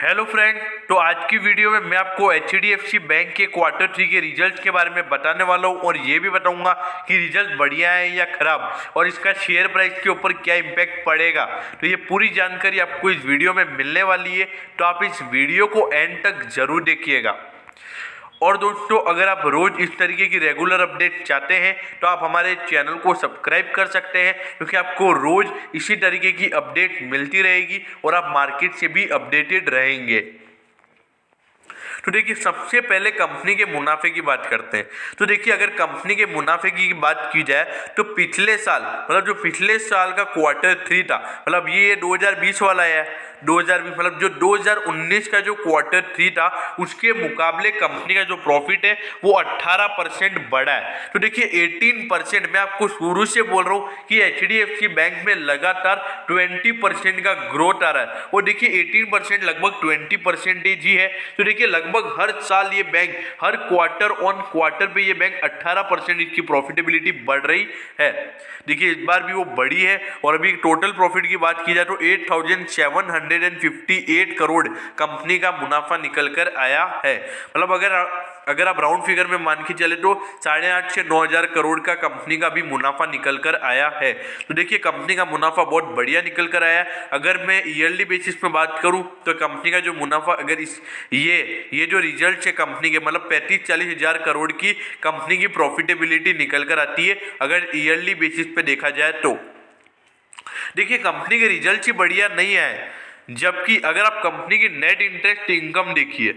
Hello friend. तो आज की वीडियो में मैं आपको एचडीएफसी बैंक के क्वार्टर 3 के रिजल्ट्स के बारे में बताने वाला हूं और ये भी बताऊंगा कि रिजल्ट बढ़िया है या खराब और इसका शेयर प्राइस के ऊपर क्या इम्पैक्ट पड़ेगा। तो ये पूरी जानकारी आपको इस वीडियो में मिलने वाली है, तो आप इस वीडियो को एंड तक जरूर देखिएगा। और दोस्तों, अगर आप रोज इस तरीके की रेगुलर अपडेट चाहते हैं तो आप हमारे चैनल को सब्सक्राइब कर सकते हैं, क्योंकि आपको रोज इसी तरीके की अपडेट मिलती रहेगी और आप मार्केट से भी अपडेटेड रहेंगे। तो देखिए, सबसे पहले कंपनी के मुनाफे की बात करते हैं। तो देखिए, अगर कंपनी के मुनाफे की बात की जाए तो पिछले साल मतलब जो पिछले साल का क्वार्टर 3 था, मतलब ये 2020 वाला है, 2020 मतलब जो 2019 का जो क्वार्टर 3 था उसके मुकाबले कंपनी का जो प्रॉफिट है वो 18% बढ़ा है। तो देखिए 18%, मैं आपको शुरू से बोल रहा हूँ कि एचडीएफसी बैंक में लगातार 20% का ग्रोथ आ रहा है। और देखिए 18% लगभग 20% ही है। तो देखिए लगभग हर साल ये bank, her quarter on quarter पे ये बैंक 18% इसकी प्रॉफिटेबिलिटी बढ़ रही है। देखिए इस बार भी वो बढ़ी है। और अभी टोटल प्रॉफिट की बात की जाए तो 8,758 करोड़ कंपनी का मुनाफा निकल कर आया है। मतलब अगर आप राउंड फिगर में मान के चले तो 8,500 से 9,000 करोड़ का कंपनी का भी मुनाफा निकल कर आया है। तो देखिए कंपनी का मुनाफा बहुत बढ़िया निकल कर आया है। अगर मैं ईयरली बेसिस पे बात करूं तो कंपनी का जो मुनाफा, अगर ये जो रिजल्ट है कंपनी के, मतलब 35-40 हजार करोड़ की कंपनी की प्रॉफिटेबिलिटी निकल कर आती है अगर ईयरली बेसिस पे देखा जाए तो। देखिए कंपनी के रिजल्ट ही बढ़िया नहीं आए, जबकि अगर आप कंपनी की नेट इंटरेस्ट इनकम देखिए,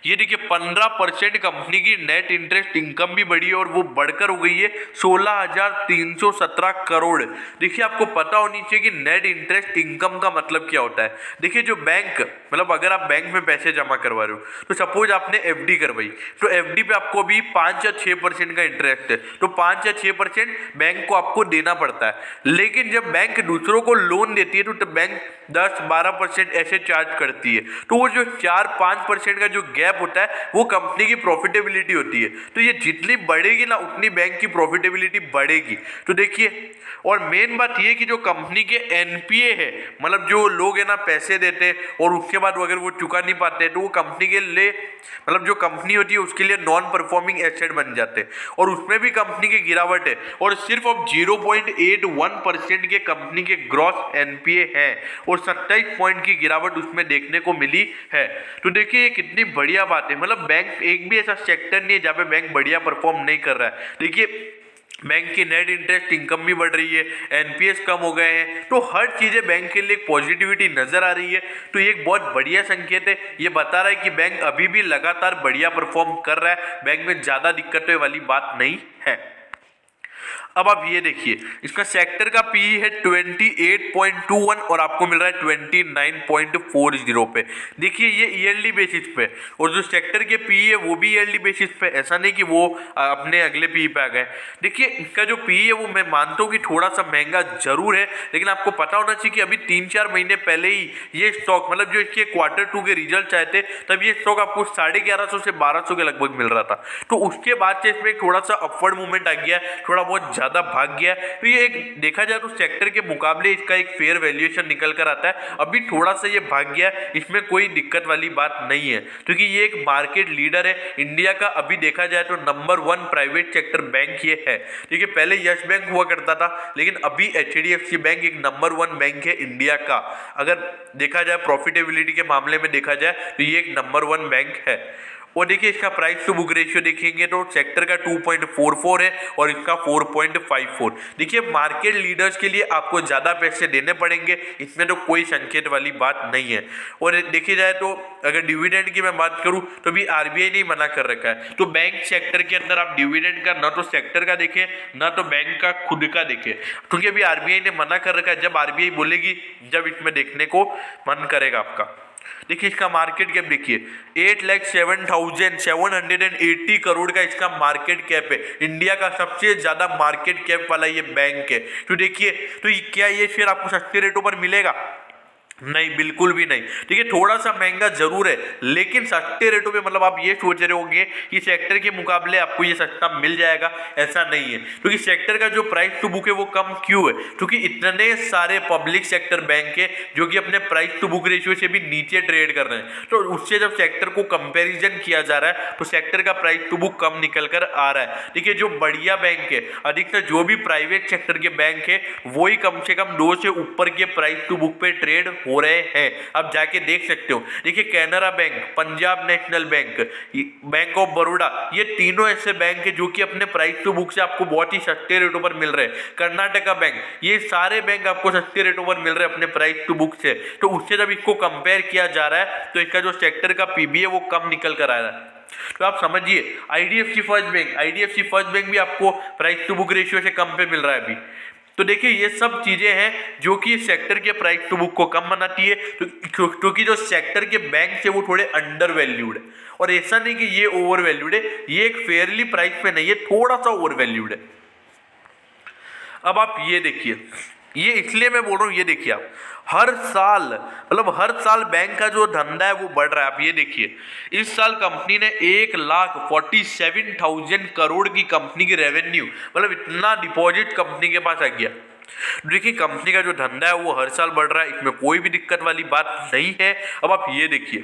ये देखिए 15% कंपनी की नेट इंटरेस्ट इनकम भी बढ़ी है और वो बढ़कर हो गई है 16,317 करोड़। देखिए आपको पता होनी चाहिए कि नेट इंटरेस्ट इनकम का मतलब क्या होता है। देखिए जो बैंक, मतलब अगर आप बैंक में पैसे जमा करवा रहे हो तो सपोज आपने एफडी करवाई, तो एफडी पे आपको भी 5 या 6% का इंटरेस्ट है, तो 5 या 6% बैंक को आपको देना पड़ता है। लेकिन जब बैंक दूसरों को लोन देती है तो बैंक 10-12% ऐसे चार्ज करती है। तो वो जो 4-5% का जो गैप होता है वो कंपनी की प्रॉफिटेबिलिटी होती है। तो ये जितनी बढ़ेगी ना उतनी बैंक की प्रॉफिटेबिलिटी बढ़ेगी। तो देखिए, और मेन बात ये कि जो कंपनी के एनपीए है, मतलब जो लोग है ना पैसे देते हैं और उसके बाद अगर वो चुका नहीं पाते तो वो कंपनी के लिए, मतलब जो कंपनी होती है उसके लिए नॉन परफॉर्मिंग एसेट बन जाते हैं और उसमें भी कंपनी की गिरावट है। और सिर्फ अब 0.81% के कंपनी के ग्रॉस एनपीए हैं और 27 पॉइंट की गिरावट उसमें देखने को मिली है। तो देखिए ये कितनी बढ़िया बात है। मतलब बैंक, एक भी ऐसा सेक्टर नहीं है जहाँ पे बैंक बढ़िया परफॉर्म नहीं कर रहा है। देखिए बैंक की नेट इंटरेस्ट इनकम भी बढ़ रही है, एनपीएस कम हो गए हैं, तो हर चीजें बैंक के लिए पॉजिटिविटी नजर आ रही है। तो ये एक बहुत बढ़िया संकेत है। ये बता रहा है कि बैंक अभी भी लगातार बढ़िया परफॉर्म कर रहा है, बैंक में ज्यादा दिक्कतों वाली बात नहीं है। अब आप ये देखिए, इसका सेक्टर का पीई है 28.21 और आपको मिल रहा है 29.40 पे। देखिए ये ईयरली बेसिस पे, और जो सेक्टर के पीई है वो भी ईयरली बेसिस पे, ऐसा नहीं कि वो अपने अगले पीई पे आ गए। देखिए इसका जो पीई है वो मैं मानता हूँ कि थोड़ा सा महंगा जरूर है, लेकिन आपको पता होना चाहिए कि अभी 3-4 महीने पहले ही ये स्टॉक, मतलब जो इसके क्वार्टर 2 के रिजल्ट आए थे तब ये स्टॉक आपको 1150 से 1200 के लगभग मिल रहा था। तो उसके बाद से इसमें थोड़ा सा अपवर्ड मूवमेंट आ गया, थोड़ा बहुत ज्यादा भाग गया। तो ये एक देखा जाए तो सेक्टर के मुकाबले इसका एक फेयर वैल्यूएशन निकल कर आता है। अभी थोड़ा सा ये भाग गया, इसमें कोई दिक्कत वाली बात नहीं है, क्योंकि ये एक मार्केट लीडर है इंडिया का। अभी देखा जाए तो नंबर 1 प्राइवेट सेक्टर बैंक ये है। देखिए पहले यस बैंक हुआ करता था, लेकिन अभी एचडीएफसी बैंक एक नंबर 1 बैंक है इंडिया का। अगर देखा जाए प्रॉफिटेबिलिटी के मामले में देखा जाए तो ये एक नंबर 1 बैंक है। और देखिए इसका प्राइस टू बुक रेशियो देखेंगे तो सेक्टर का 2.44 है और इसका 4.54। देखिए मार्केट लीडर्स के लिए आपको ज्यादा पैसे देने पड़ेंगे, इसमें तो कोई संकेत वाली बात नहीं है। और देखी जाए तो अगर डिविडेंड की मैं बात करूं तो भी आरबीआई ने मना कर रखा है। तो बैंक सेक्टर के अंदर आप डिविडेंड का ना तो सेक्टर का देखें ना तो बैंक का खुद का देखें, क्योंकि अभी आरबीआई ने मना कर रखा है। जब आरबीआई बोलेगी जब इसमें देखने को मन करेगा आपका। देखिए इसका मार्केट कैप देखिए, 8,07,780 करोड़ का इसका मार्केट कैप है। इंडिया का सबसे ज्यादा मार्केट कैप वाला ये बैंक है। तो देखिए, तो क्या ये शेयर आपको सस्ते रेटों पर मिलेगा? नहीं, बिल्कुल भी नहीं। ठीक है, थोड़ा सा महंगा जरूर है, लेकिन सस्ते रेटों पे मतलब आप ये सोच रहे होंगे कि सेक्टर के मुकाबले आपको ये सस्ता मिल जाएगा, ऐसा नहीं है। क्योंकि सेक्टर का जो प्राइस टू बुक है वो कम क्यों है? क्योंकि इतने सारे पब्लिक सेक्टर बैंक है जो कि अपने प्राइस टू बुक रेशियो से भी नीचे ट्रेड कर रहे हैं, तो उससे जब सेक्टर को कंपेरिजन किया जा रहा है तो सेक्टर का प्राइस टू बुक कम निकल कर आ रहा है। ठीक है, जो बढ़िया बैंक है, अधिकतर जो भी प्राइवेट सेक्टर के बैंक है, वही कम से कम 2 से ऊपर के प्राइस टू बुक पे ट्रेड हो रहे हैं। आप जाके देख सकते हो। देखिए, Canara bank, Punjab national bank, bank of Baroda, ये तीनों ऐसे बैंक है जो कि अपने प्राइस टू बुक से आपको बहुत ही सस्ते रेटों पर मिल रहे हैं। कर्नाटका बैंक, ये सारे बैंक आपको सस्ते रेटों पर मिल रहे हैं अपने प्राइस टू बुक से। तो उससे जब इसको कंपेयर किया जा रहा है तो इसका जो सेक्टर का पीबी है वो कम निकल कर आ रहा है। तो आप समझिए, आईडीएफसी फर्स्ट बैंक भी आपको प्राइस टू बुक रेशियो से कम पे मिल रहा है अभी। तो देखिए, ये सब चीजें हैं जो कि सेक्टर के प्राइस टू बुक को कम बनाती है, क्योंकि जो सेक्टर के बैंक है वो थोड़े अंडर वैल्यूड है। और ऐसा नहीं कि ये ओवर वैल्यूड है, ये एक फेयरली प्राइस पे नहीं है, थोड़ा सा ओवर वैल्यूड है। अब आप ये देखिए, ये इसलिए मैं बोल रहा हूँ, ये देखिए आप हर साल बैंक का जो धंधा है वो बढ़ रहा है। आप ये देखिए, इस साल कंपनी ने 1,47,000 करोड़ की कंपनी की रेवेन्यू, मतलब इतना डिपॉजिट कंपनी के पास आ गया। देखिए, कंपनी का जो धंधा है वो हर साल बढ़ रहा है, इसमें कोई भी दिक्कत वाली बात नहीं है। अब आप ये देखिए,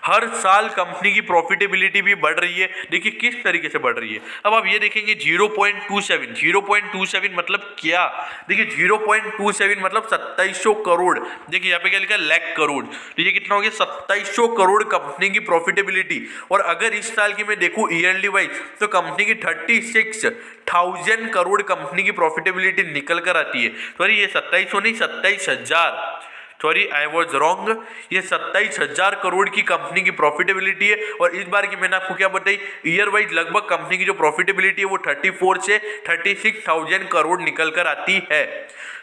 हर साल कंपनी की प्रॉफिटेबिलिटी भी बढ़ रही है। देखिए किस तरीके से बढ़ रही है। अब आप ये देखेंगे 0.27 मतलब क्या? देखिए 0.27 मतलब 2700 करोड़। देखिए यहाँ पे क्या लिखा है, लाख करोड़। तो ये कितना हो गया, 2700 करोड़ कंपनी की प्रॉफिटेबिलिटी। और अगर इस साल की मैं देखूं ईयरली वाइज, तो कंपनी की 36,000 करोड़ कंपनी की प्रॉफिटेबिलिटी निकल कर आती है। सॉरी, ये 2700 नहीं, 27,000, सॉरी आई वॉज रॉन्ग। ये 27,000 करोड़ की कंपनी की प्रॉफिटेबिलिटी है। और इस बार की मैंने आपको क्या बताई, ईयर वाइज लगभग कंपनी की जो प्रॉफिटेबिलिटी है वो 34 से 36,000 करोड़ निकल कर आती है।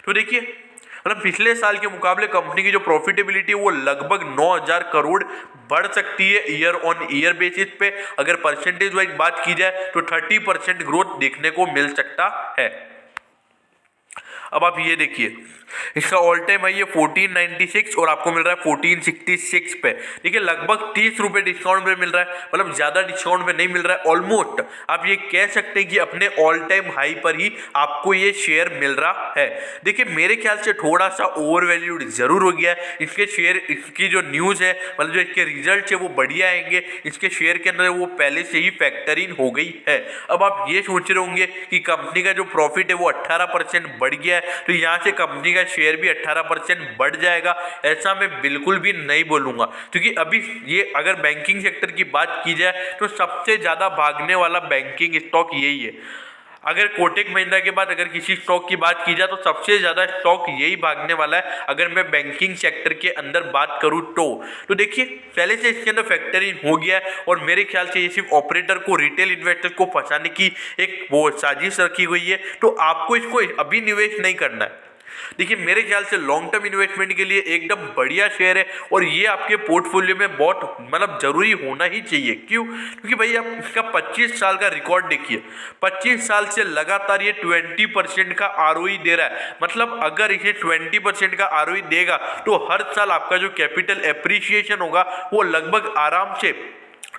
तो देखिए, मतलब पिछले साल के मुकाबले कंपनी की जो प्रॉफिटेबिलिटी है वो लगभग 9,000 करोड़ बढ़ सकती है ईयर ऑन ईयर बेसिस पे। अगर परसेंटेज वाइज बात की जाए तो 30% ग्रोथ देखने को मिल सकता है। अब आप ये देखिए, इसका ऑल टाइम हाई है 1496 और आपको मिल रहा है 1466 पे। देखिए लगभग 30 रुपए डिस्काउंट पे मिल रहा है, मतलब ज्यादा डिस्काउंट पे नहीं मिल रहा है। ऑलमोस्ट आप ये कह सकते हैं कि अपने ऑल टाइम हाई पर ही आपको ये शेयर मिल रहा है। देखिए मेरे ख्याल से थोड़ा सा ओवर वैल्यूड जरूर हो गया है इसके शेयर। इसकी जो न्यूज है, मतलब जो इसके रिजल्ट है वो बढ़िया आएंगे, इसके शेयर के अंदर वो पहले से ही फैक्टर इन हो गई है। अब आप ये सोच रहे होंगे कि कंपनी का जो प्रॉफिट है वो 18% बढ़ गया है, तो यहाँ से कंपनी का शेयर भी 18% बढ़ जाएगा। ऐसा मैं बिल्कुल भी नहीं बोलूंगा, क्योंकि अभी ये अगर बैंकिंग सेक्टर की बात की जाए तो सबसे ज्यादा भागने वाला बैंकिंग स्टॉक यही है। अगर कोटक महिंद्रा के बाद अगर किसी स्टॉक की बात की जाए तो सबसे ज्यादा स्टॉक यही भागने वाला है, अगर मैं बैंकिंग सेक्टर के अंदर बात करूं तो देखिए पहले से इसके अंदर फैक्टर इन हो गया है। और मेरे ख्याल से ये सिर्फ ऑपरेटर को, रिटेल इन्वेस्टर को फंसाने की एक वो साजिश रखी हुई है, तो आपको इसको अभी निवेश नहीं करना है। देखिए मेरे ख्याल से लॉन्ग टर्म इन्वेस्टमेंट के लिए एकदम बढ़िया शेयर है और ये आपके पोर्टफोलियो में बहुत मतलब जरूरी होना ही चाहिए। क्यों? क्योंकि भाई आप इसका 25 साल का रिकॉर्ड देखिए, 25 साल से लगातार ये 20% का आरओई दे रहा है। मतलब अगर इसे 20% का आरओई देगा तो हर साल आपका जो कैपिटल एप्रिसिएशन होगा वो लगभग आराम से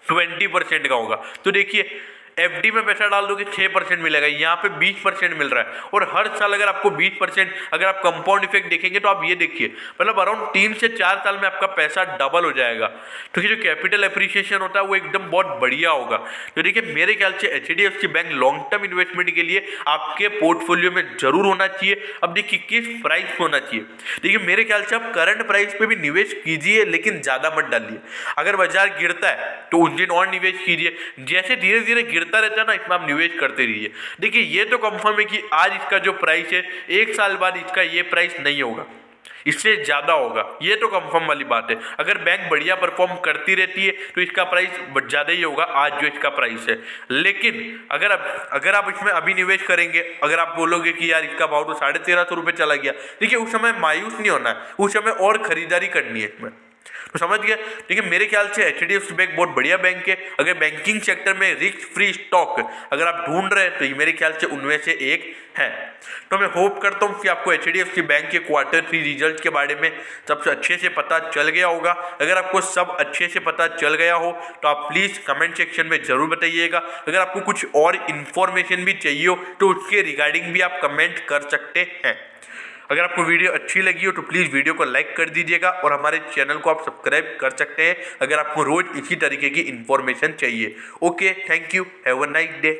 20% का होगा। तो देखिए एफडी में पैसा डाल दोगे 6% मिलेगा, यहाँ पे 20% मिल रहा है। और हर साल अगर आपको 20%, अगर आप कंपाउंड इफेक्ट देखेंगे तो आप ये देखिए मतलब अराउंड 3 से 4 साल में आपका पैसा डबल हो जाएगा। तो जो कैपिटल एप्रिसिएशन होता है वो एकदम बहुत बढ़िया होगा। तो देखिए मेरे ख्याल से HDFC bank long term investment के लिए आपके पोर्टफोलियो में जरूर होना चाहिए। अब देखिए किस प्राइस होना चाहिए, देखिए मेरे ख्याल से आप करंट प्राइस पे भी निवेश कीजिए लेकिन ज्यादा मत डालिए। अगर बाजार गिरता है तो उस दिन और निवेश कीजिए, जैसे धीरे धीरे गिरता रहता है ना इसमें आप निवेश करते रहिए। देखिए ये तो कंफर्म है कि आज इसका जो प्राइस है 1 साल बाद इसका ये प्राइस नहीं होगा, इससे ज्यादा होगा, ये तो कंफर्म वाली बात है। अगर बैंक बढ़िया परफॉर्म करती रहती है तो इसका प्राइस ज्यादा ही होगा आज जो इसका प्राइस है। लेकिन अगर आप इसमें अभी निवेश करेंगे, अगर आप बोलोगे कि यार इसका भाव तो 1350 रुपये चला गया, देखिए उस समय मायूस नहीं होना है, उस समय और खरीदारी करनी है इसमें। तो समझ गए। देखिए मेरे ख्याल से एचडीएफसी बैंक बहुत बढ़िया बैंक है। अगर बैंकिंग सेक्टर में रिस्क फ्री स्टॉक अगर आप ढूंढ रहे हैं तो ये मेरे ख्याल से उनमें से एक है। तो मैं होप करता हूँ कि आपको एचडीएफसी बैंक के Q3 रिजल्ट के बारे में सबसे अच्छे से पता चल गया होगा। अगर आपको सब अच्छे से पता चल गया हो तो आप प्लीज़ कमेंट सेक्शन में ज़रूर बताइएगा। अगर आपको कुछ और इन्फॉर्मेशन भी चाहिए हो तो उसके रिगार्डिंग भी आप कमेंट कर सकते हैं। अगर आपको वीडियो अच्छी लगी हो तो प्लीज़ वीडियो को लाइक कर दीजिएगा और हमारे चैनल को आप सब्सक्राइब कर सकते हैं अगर आपको रोज़ इसी तरीके की इन्फॉर्मेशन चाहिए। Okay, thank you, have a nice day.